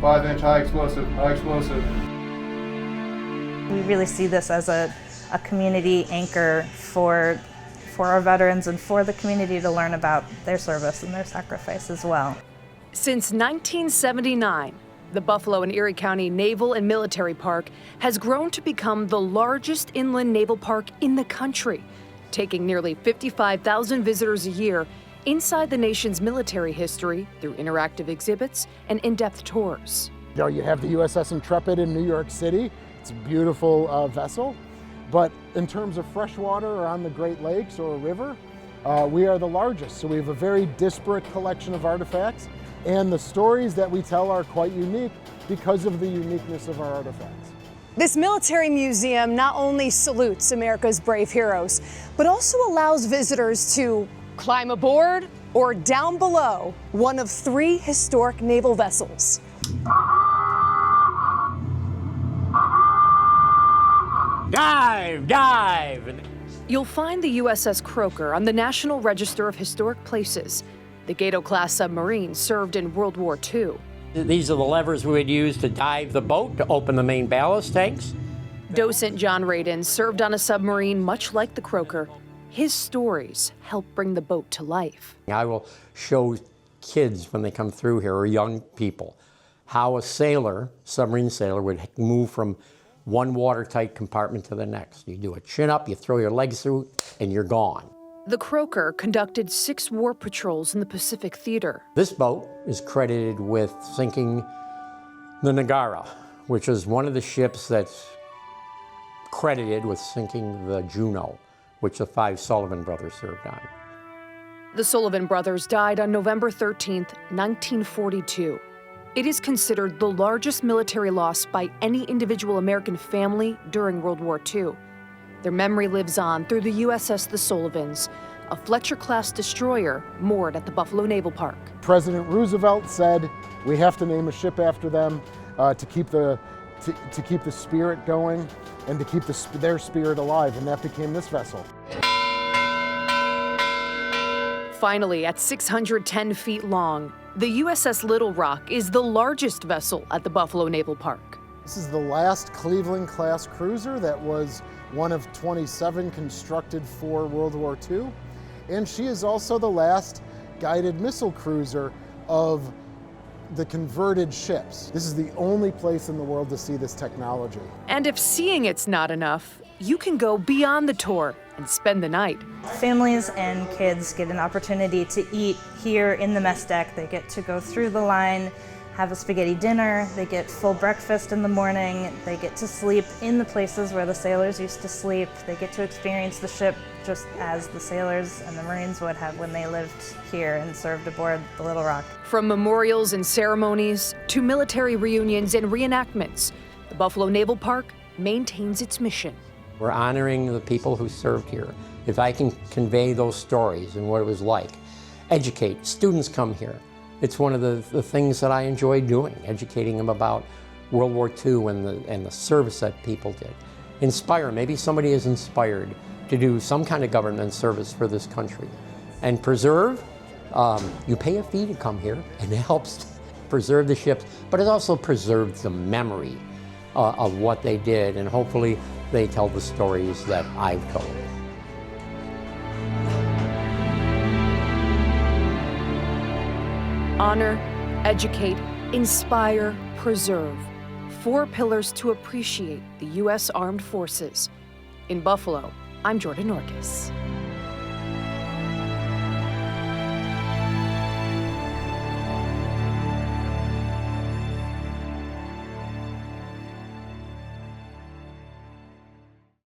5-inch high explosive, high explosive. We really see this as a community anchor for our veterans and for the community to learn about their service and their sacrifice as well. Since 1979, the Buffalo and Erie County Naval and Military Park has grown to become the largest inland naval park in the country, taking nearly 55,000 visitors a year inside the nation's military history through interactive exhibits and in-depth tours. You have the USS Intrepid in New York City. It's a beautiful vessel. But in terms of freshwater or on the Great Lakes or a river, we are the largest. So we have a very disparate collection of artifacts, and the stories that we tell are quite unique because of the uniqueness of our artifacts. This military museum not only salutes America's brave heroes, but also allows visitors to climb aboard or down below one of 3 historic naval vessels. Dive, dive! You'll find the USS Croker on the National Register of Historic Places. The Gato-class submarine served in World War II. These are the levers we would use to dive the boat to open the main ballast tanks. Docent John Radin served on a submarine much like the Croker. His stories help bring the boat to life. I will show kids when they come through here, or young people, how a sailor, submarine sailor, would move from one watertight compartment to the next. You do a chin up, you throw your legs through, and you're gone. The Croker conducted 6 war patrols in the Pacific Theater. This boat is credited with sinking the Nagara, which is one of the ships that's credited with sinking the Juno, which the 5 Sullivan brothers served on. The Sullivan brothers died on November 13, 1942. It is considered the largest military loss by any individual American family during World War II. Their memory lives on through the USS The Sullivans, a Fletcher-class destroyer moored at the Buffalo Naval Park. President Roosevelt said we have to name a ship after them to keep the spirit going and to keep their spirit alive, and that became this vessel. Finally, at 610 feet long, the USS Little Rock is the largest vessel at the Buffalo Naval Park. This is the last Cleveland-class cruiser that was one of 27 constructed for World War II, and she is also the last guided missile cruiser of the converted ships. This is the only place in the world to see this technology. And if seeing it's not enough, you can go beyond the tour and spend the night. Families and kids get an opportunity to eat here in the mess deck. They get to go through the line, have a spaghetti dinner, they get full breakfast in the morning, they get to sleep in the places where the sailors used to sleep, they get to experience the ship just as the sailors and the Marines would have when they lived here and served aboard the Little Rock. From memorials and ceremonies to military reunions and reenactments, the Buffalo Naval Park maintains its mission. We're honoring the people who served here. If I can convey those stories and what it was like, educate, students come here. It's one of the things that I enjoy doing, educating them about World War II and the service that people did. Inspire, maybe somebody is inspired to do some kind of government service for this country. And preserve, you pay a fee to come here, and it helps preserve the ships, but it also preserves the memory of what they did, and hopefully they tell the stories that I've told. Honor, educate, inspire, preserve. 4 pillars to appreciate the U.S. Armed Forces. In Buffalo, I'm Jordan Orkis.